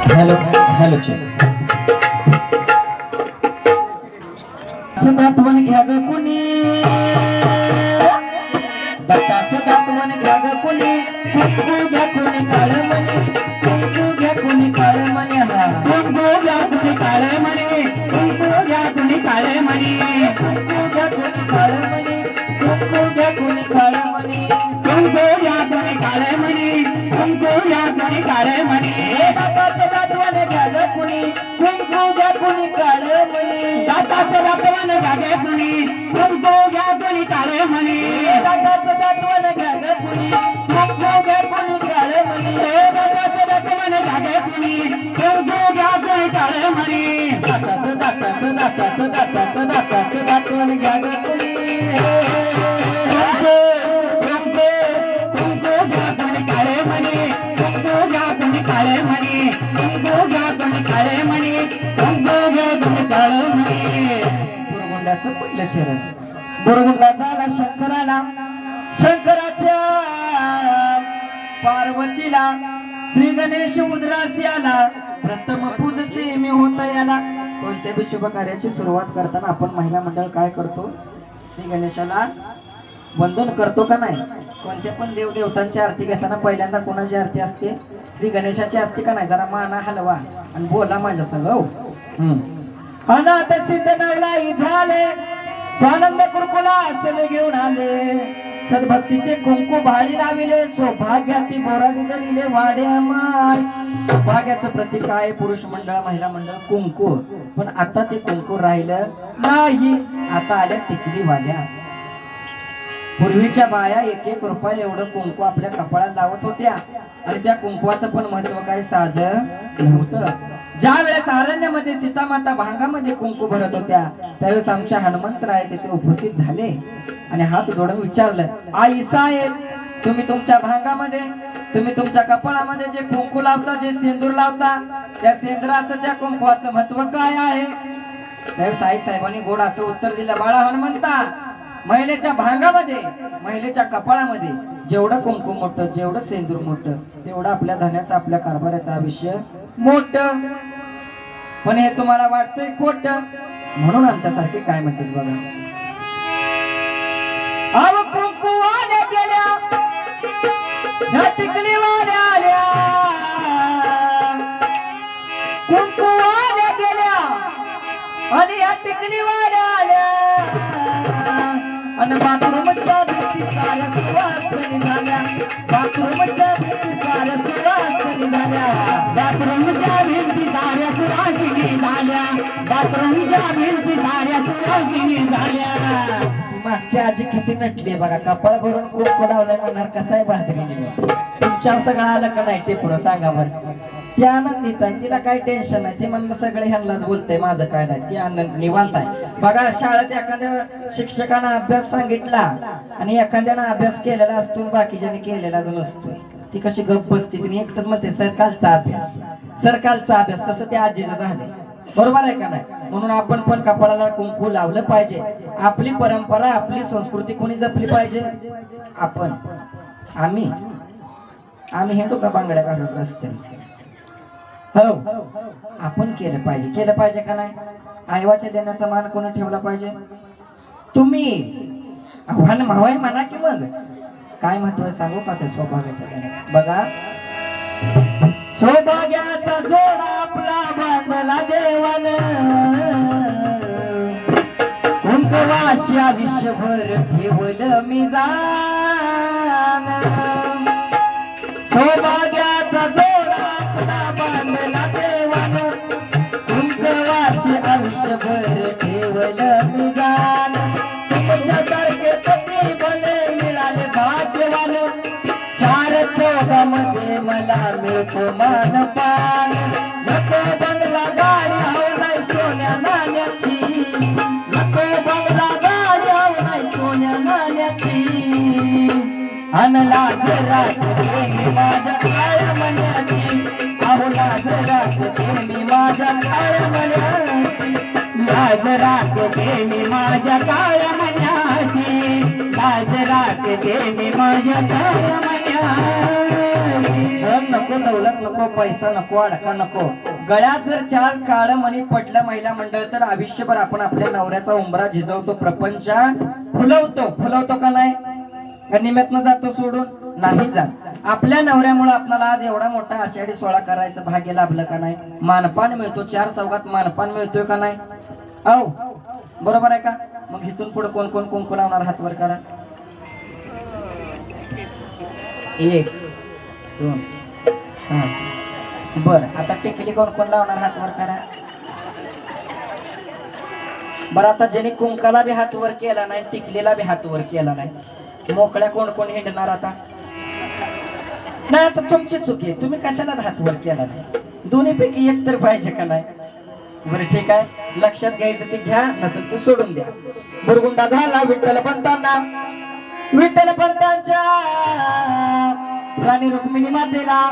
Hello hello check दातवण घ्या ग कुणी दत्ताचं दातवण घ्या ग कुणी कुंकू घ्या कुणी काळ मणी कुंकू घ्या कुणी काळ मणी हा कुंकू घ्या कुणी काळ मणी कुंकू घ्या कुणी काळ मणी कुंकू घ्या कुणी काळ मणी कुंकू घ्या कुणी काळ मणी कुंकू घ्या कुणी काळ मणी कुंकू घ्या कुणी काळ मणी दत्ताचं दातवण घ्या ग कुणी कुंकू घ्या कुणी काळ मणी दत्ताचं दातवण घ्या ग कुणी कुंकू घ्या कुणी काळ मणी दत्ताचं दातवण घ्या ग कुणी कुंकू घ्या कुणी काळ मणी दत्ताचं दातवण घ्या ग कुणी कुंकू घ्या कुणी काळ मणी दत्ताचं दाताचं दाताचं दाताचं दाताचं दातवण घ्या ग कुणी कुंकू घ्या कुणी काळ मणी कुंकू घ्या कुणी काळ मणी कुंकू घ्या कुणी काळ मणी कुंकू घ्या कुणी काळ मणी गुरुगुंडाचं पहिलं चरण गुरुगुंडा झाला शंकराला शंकराच्या पार्वतीला श्री गणेश उद्रासी आला प्रथम पूजते मी होता याला कोणत्या बी शुभ कार्याची सुरुवात करताना आपण महिला मंडळ काय करतो श्री गणेशाला वंदन करतो का नाही कोणत्या पण देव देवतांची आरती घेताना पहिल्यांदा कोणाची आरती असते श्री गणेशाची असते का नाही जरा माना हलवा आणि बोला माझ्या संग हो अनाथ सिद्ध नवलाई झाले स्वानंद कुरकुला असले घेऊन आले सद्भक्तीचे कुंकू भाडी लाविले सौभाग्याती बोराडी धरिले वाड्या माय सौभाग्याचं प्रतीक आहे पुरुष मंडळ महिला मंडळ कुंकू पण आता ते कुंकू राहिलं नाही आता आल्या टिकली वाल्या पूर्वीच्या बाया एक एक रुपया एवढं कुंकू आपल्या कपाळात लावत होत्या आणि त्या कुंकवाचं पण महत्व काय साधं नव्हतं ज्या वेळेस अरण्यामध्ये सीतामाता भांगामध्ये कुंकू भरत होत्या त्यावेळेस आमच्या हनुमंतराय तिथे उपस्थित झाले आणि हात जोडून विचारलं आई साहेब तुम्ही तुमच्या भांगामध्ये तुम्ही तुमच्या कपाळामध्ये जे कुंकू लावता जे सेंदूर लावता त्या सेंद्राचं त्या कुंकवाचं महत्व काय आहे त्यावेळेस आई साहेबांनी गोड असं उत्तर दिलं बाळा हनुमंता महिलेच्या भांगामध्ये महिलेच्या कपाळामध्ये जेवढं कुंकू मोठं जेवढं सेंदूर मोठं तेवढं आपल्या धन्याचं आपल्या कारभाराचं आयुष्य मोठं पण हे तुम्हाला वाटतंय खोटं म्हणून आमच्यासारखे काय म्हणतील बघा अव कुंकू वाल्या गेल्या ह्या टिकली वाल्या आल्या कुंकू वाल्या गेल्या आणि ह्या टिकली वाल्या आल्या आणि बाथरूमच्या भिंती साऱ्या सुवासिनी झाल्या बाथरूमच्या भिंती साऱ्या सुवासिनी झाल्या बाथरूमच्या भिंती साऱ्या सुवासिनी झाल्या बाथरूमच्या भिंती साऱ्या सुवासिनी झाल्या मागच्या आजी किती नटली बघा कपाळ भरून कुंकू लावलाय म्हणणार कसा आहे बहादरीने तुमच्या सगळं आलं का नाही ते पुढं सांगा बरं ते आनंदित आहे तिला काही टेन्शन नाही ते म्हणलं सगळे ह्यांनाच बोलतंय माझं काय नाही ते आनंद निवांत आहे बघा शाळेत एखाद्या शिक्षकानं अभ्यास सांगितला आणि एखाद्यानं अभ्यास केलेला असतो बाकीच्याने केलेलाच नसतो ती कशी गप्प बसते तिने एकटंच म्हणते सरकारचा अभ्यास तसं ते आजीचं झालंय बरोबर आहे का नाही म्हणून आपण पण कपाळाला कुंकू लावलं पाहिजे आपली परंपरा आपली संस्कृती कोणी जपली पाहिजे आपण आम्ही हे का बांगड्या घालून रस्त्याने हो आपण केलं पाहिजे का नाही आईवाच्या देण्याचा मान कोणी ठेवला पाहिजे तुम्ही आव्हान मावाय म्हणा की मग काय महत्व सांगू का त्या सौभाग्याच्या देण्यात बघा सौभाग्याचा जोडा आपला बांधला देवान कुंकवाशी आयुष्यभर ठेवलं मी जाण सौभाग्याचा जोडा आपला बांधला देवान कुंकवाशी आयुष्यभर ठेवलं मी जाण तुमच्यासारखे पती भले मिळाले भाग्यवान चार चौघामध्ये मला मिळतो मानपान नको बंगला गाडी हवं नाही सोन्या नाण्याची नको बंगला गाडी हवं नाही सोन्या नाण्याची अन लाज राखते मी माझ्या काळ्या मनाची अहो लाज राखते मी माझ्या काळ्या मनाची लाज राखते मी माझ्या काळ्या मनाची लाज राखते मी माझ्या काळ्या मनाची नको, दौलत नको, पैसा नको, अडका नको. गळ्यात जर 4 काळ मणी पडलं महिला मंडळ तर आयुष्यभर आपण आपल्या नवऱ्याचा उंबरा झिजवतो, प्रपंच फुलवतो का नाही? गनिम्यातनं जातो सोडून नाही जात. आपल्या नवऱ्यामुळे आपल्याला आज एवढा मोठा आषाढी सोहळा करायचं भाग्य लाभलं का नाही? मानपान मिळतो, 4 चौघात मानपान मिळतोय का नाही? औ बरोबर आहे का? मग इथून पुढे कोण कोण कुंकू लावणार? हात वर करा. 1 2 3 बर. आता टिकली कोण कोण लावणार? हात वर करा. बरं, आता ज्याने कुंकाला बी हात वर केला नाही, टिकलीला बी हात वर केला नाही, मोकळ्या कोण कोण हिंडणार आता? नाही, आता तुमची चुकी आहे. तुम्ही कशाला हात वर केला नाही? दोन्हीपैकी एक तर पाहिजे का नाही? बरं ठीक आहे, लक्षात घ्यायचं ते घ्या, नसेल ते सोडून द्या. बुरगुंडा झाला विठ्ठल पंतांना, विठ्ठल पंतांच्या राणी रुक्मिणी मातेला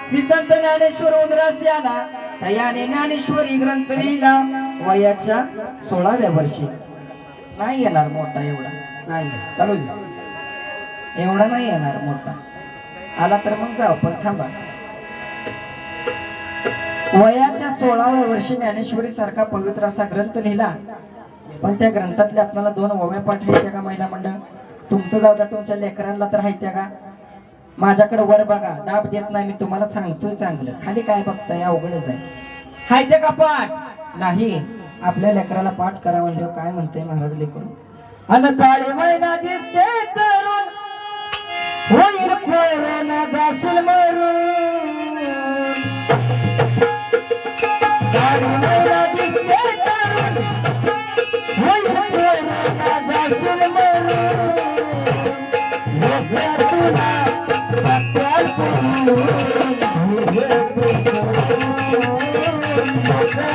श्री संत ज्ञानेश्वर उदरासी आला. त्याने ज्ञानेश्वरी ग्रंथ लिहिला वयाच्या 16व्या वर्षी. नाही येणार मोठा एवढा, नाही चालू दे, एवढा नाही येणार मोठा. आला तर मग जाऊ, पण थांबा. वयाच्या 16व्या वर्षी ज्ञानेश्वरी सारखा पवित्र असा ग्रंथ लिहिला. पण त्या ग्रंथातले आपल्याला 2 ओव्या पाठ आहेत का महिला मंडळ? तुमचं जाऊ द्या, तुमच्या लेकरांना तर आहेत का? माझ्याकडे वर बघा, दाब देत नाही मी, तुम्हाला सांगतोय चांगलं. खाली काय बघताय? अवघडच आहे. हायते का पाठ? नाही. आपल्या लेकराला पाठ करा म्हणलं काय म्हणते महाराज लेकरू? अन काळे मैना दिसते तरुण, होईल कोरोना जाशील मरून. काळे मैना दिसते तरुण, होईल कोरोना जाशील मरून. तुला पत्याल करून,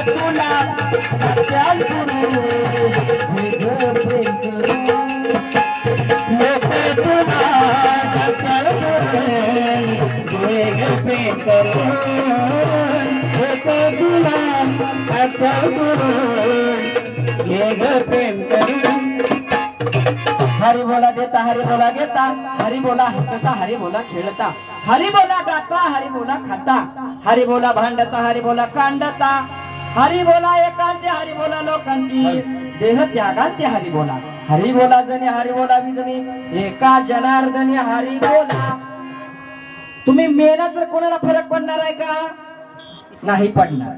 तुला पत्याल करून, हरी बोला देता, हरी बोला घेता, हरी बोला हसता, हरी बोला खेळता, हरी बोला गाता, हरी बोला खाता, हरी बोला भांडता, हरी बोला कांडता, हरी बोला एकांती, हरी बोला लोकांती, देह त्यागांती हरी बोला. हरी बोला जनी, हरी बोला विजनी, एका जनार्दनी हरी बोला. तुम्ही मेला तर कोणाला फरक पडणार आहे का? नाही पडणार.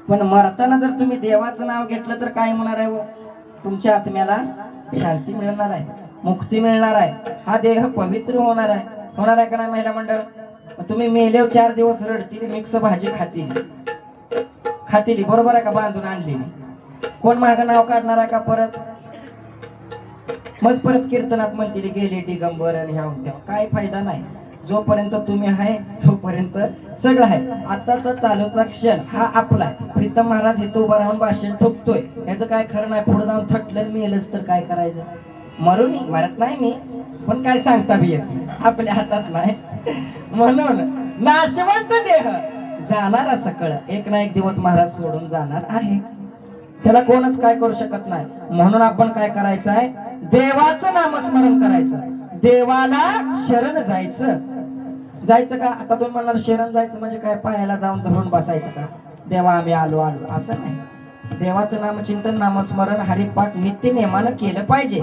पण मरताना जर तुम्ही देवाचं नाव घेतलं तर काय होणार आहे? तुमच्या आत्म्याला शांती मिळणार आहे, मुक्ती मिळणार आहे, हा देह पवित्र होणार आहे का नाही महिला मंडळ? तुम्ही मेल्यावर 4 दिवस रडतील, मिक्स भाजी खातील, बरोबर आहे का? बांधून आणली, कोण माग नाव काढणार आहे का परत? मग परत कीर्तनात म्हणतील गेले दिगंबर आणि ह्या होत्या. काय फायदा नाही. जोपर्यंत तुम्ही आहे तोपर्यंत सगळं आहे. आताचा चालूचा क्षण हा आपला आहे. प्रीतम महाराज इथं उभा राहून भाषण ठोकतोय, याचं काय खरं नाही. पुढे जाऊन थटलं मेलच तर काय करायचं? मरत नाही मी, पण काय सांगता बी येत आपल्या हातात नाही. म्हणून नाशवंत देह जाणार सकळ, एक ना एक दिवस महाराज सोडून जाणार आहे. त्याला कोणच काय करू शकत नाही. म्हणून आपण काय करायचं आहे? देवाचं नामस्मरण करायचं, देवाला शरण जायचं का? आता तुम्ही म्हणणार शरण जायचं म्हणजे काय? पायाला जाऊन धरून बसायचं का? देवा आम्ही आलो असं नाही. देवाचं नामचिंतन, नामस्मरण, हरिपाठ नित्य नेमानं केलं पाहिजे.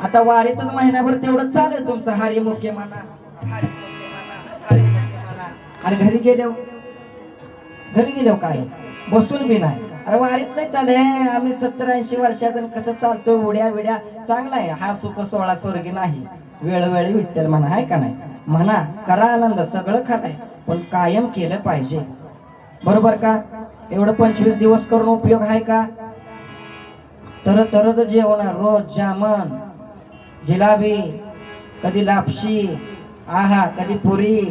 आता वारीतच महिनाभर तेवढं चालेल तुमचं, हरी मुख्य म्हणा, आणि घरी गेलो काय बसून बी नाही. अरे वारीत नाही चाले, आम्ही 70-80 वर्षातून कसं चालतो, उड्या चांगला आहे हा. सुख सोहळा स्वर्गी नाही, वेळोवेळी विठ्ठल म्हणा, आहे का नाही? म्हणा, करा आनंद, सगळं खरं आहे, पण कायम केलं पाहिजे, बरोबर का? एवढं 25 दिवस करून उपयोग आहे का? तर जेवण, रोज जामन, जिलाबी, कधी लापशी, आहा, कधी पुरी,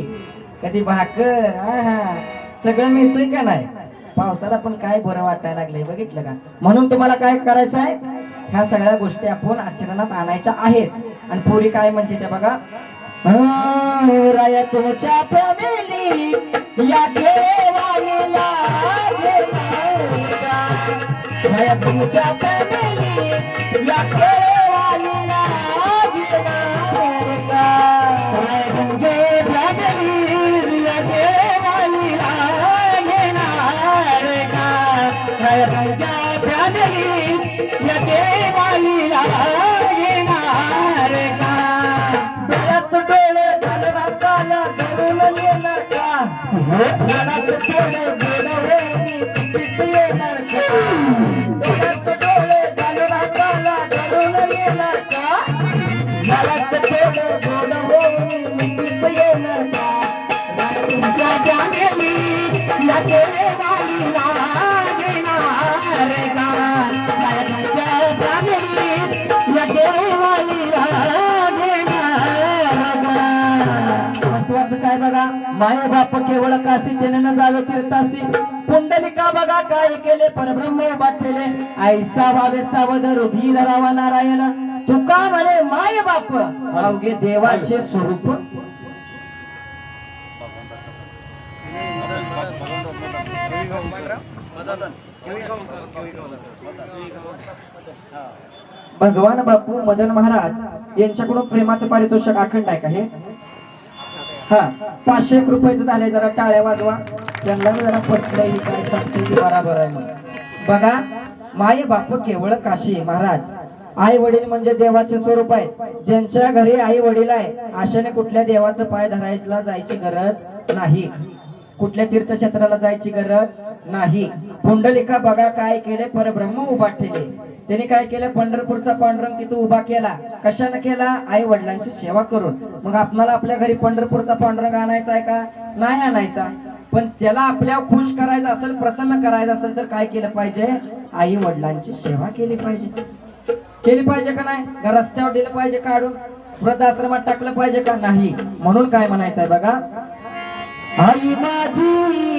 कधी भाकर, आहा, सगळं मिळतंय का नाही? पावसाला पण काय बरं वाटायला लागलंय, बघितलं का? म्हणून तुम्हाला काय करायचं आहे? ह्या सगळ्या गोष्टी आपण आचरणात आणायच्या आहेत. आणि पुरी काय म्हणते ते बघा. राया तुमच्या फॅमिली या देवाला राया तुमच्या फॅमिली या देवाला फॅमिली मनात थोडं गोड होई पिंपीत येणार का डोळ्यात डोळे घालून हाताला धरून येणार का मनात थोडं गोड होई पिंपीत येणार का तुमच्या जानेली नटे वाली लागणार का तुमच्या जानेली नटे वाली महत्वाचं काय बघा माय बाप केवळ काशी त्याने न जावे तीर्थासी पुंडलिका बघा काय केले परब्रह्म उभा ठेले ऐसा भावे सावध रुधिर रावा नारायण तुका म्हणे माय बाप अवघे देवाचे स्वरूप भगवान बापू मदन महाराज यांच्याकडून प्रेमाचं पारितोषिक अखंड आहे का हे हा 500 रुपयाचं झालंय जरा टाळ्या वाजवा त्यांना जरा पटलंय काय सांगते की बराबर आहे मग बघा माय बाप केवळ काशी महाराज आई वडील म्हणजे देवाचे स्वरूप आहे ज्यांच्या घरी आई वडील आहे अशाने कुठल्या देवाचं पाय धरायला जायची गरज नाही कुठल्या तीर्थक्षेत्राला जायची गरज नाही पुंडलिका बघा काय केले परब्रह्म उभा ठेवले त्याने काय केलं पंढरपूरचा पांडुरंग तिथं उभा केला कशाने केला आई वडिलांची सेवा करून मग आपल्याला आपल्या घरी पंढरपूरचा पांडुरंग आणायचा आहे का नाही आणायचा पण त्याला आपल्या खुश करायचं असेल प्रसन्न करायचं असेल तर काय केलं पाहिजे आई वडिलांची सेवा केली पाहिजे का नाही का रस्त्यावर दिलं पाहिजे काढून वृद्धाश्रमात टाकलं पाहिजे का नाही म्हणून काय म्हणायचंय बघा आई माझी